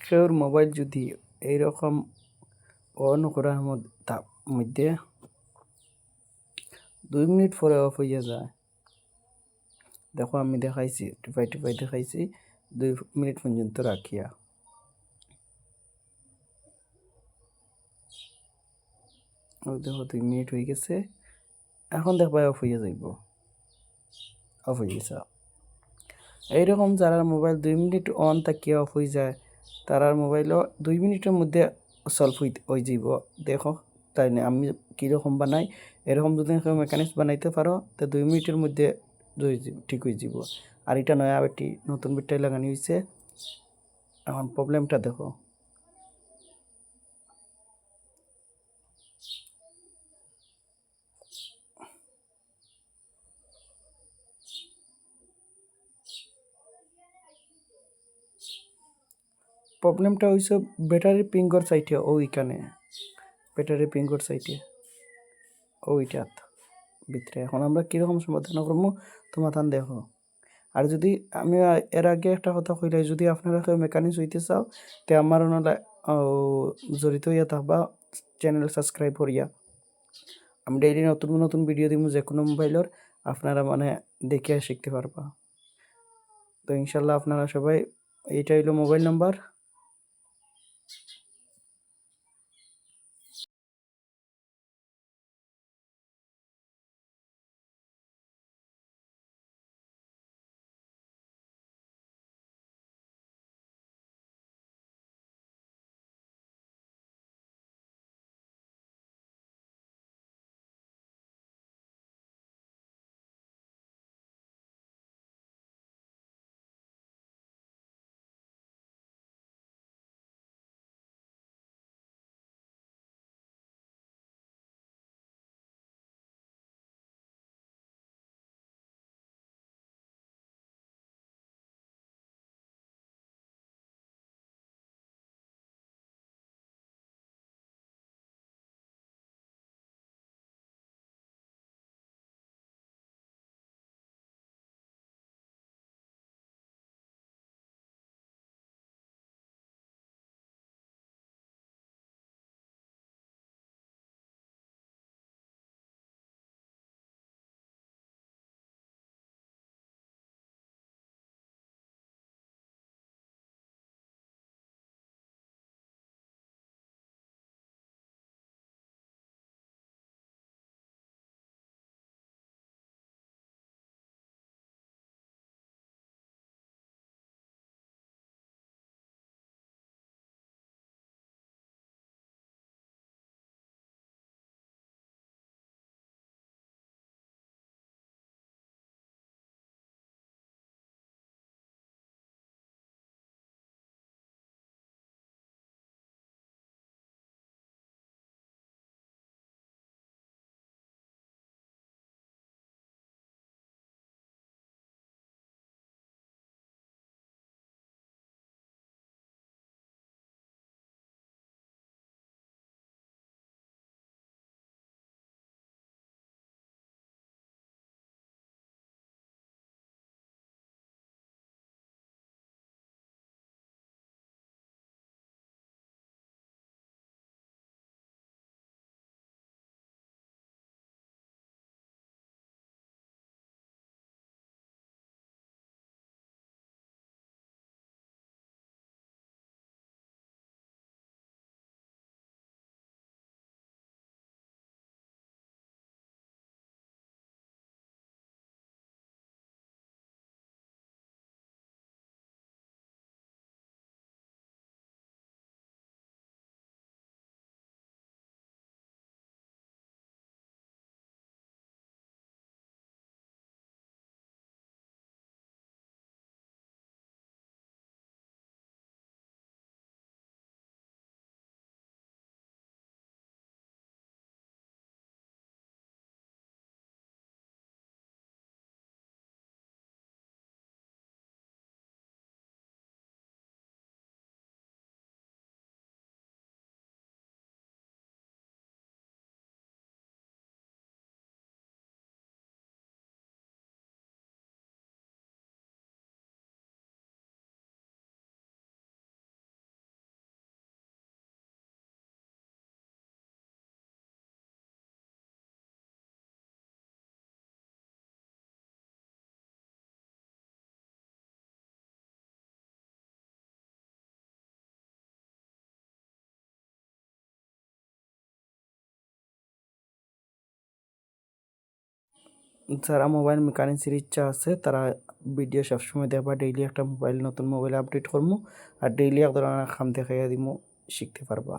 কেউর mobile যদি এইরকম on করার মধ্যে 2 মিনিট পরে অফ হইয়া যায়, দেখো আমি দেখাইছি, টিপাই টিপাই দেখাইছি 2 মিনিট পর্যন্ত রাখিয়া। ও দেখো 2 মিনিট হয়ে গেছে, এখন দেখবা অফ হইয়া যাইব, অফ হয়ে গেছে। এইরকম যারা মোবাইল 2 মিনিট অন থাকিয়া অফ হয়ে যায়, তারার মোবাইলও 2 মিনিটের মধ্যে সলভ হয়ে যাইব। দেখো তাই না, আমি কীরকম বানাই, এরকম যদি মেকানিক্স বানাইতে পারো তো 2 মিনিটের মধ্যে ঠিক হয়ে যাব। আর এটা নয়া বেটি নতুন বেটটাই লাগানি হয়েছে। এখন প্রবলেমটা দেখো, প্রবলেমটা হয়েছে ব্যাটারি পিঙ্গর সাইটে, ওইখানে ব্যাটারি পিঙ্গর সাইটে ওইটাত ভিতরে। এখন আমরা কীরকম সমাধান করবো তোমার তান দেখো। আর যদি আমি এর আগে একটা কথা কইলাই, যদি আপনারা কেউ মেকানিক্স হইতে চাও তে আমার ওনারা জড়িত হইয়া থাকবা, চ্যানেল সাবস্ক্রাইব করিয়া। আমি ডেইলি নতুন নতুন ভিডিও দিব, যে কোনো মোবাইলের আপনারা মানে দেখে শিখতে পারবা। তো ইনশাল্লাহ আপনারা সবাই, এইটা হইলো মোবাইল নাম্বার। যারা মোবাইল মেকানিক্সের ইচ্ছা আছে তারা ভিডিও সবসময় দেখবা, ডেইলি একটা নতুন মোবাইল আপডেট করবো আর ডেইলি এক ধরনের কাম দেখাইয়া দিমু, শিখতে পারবা।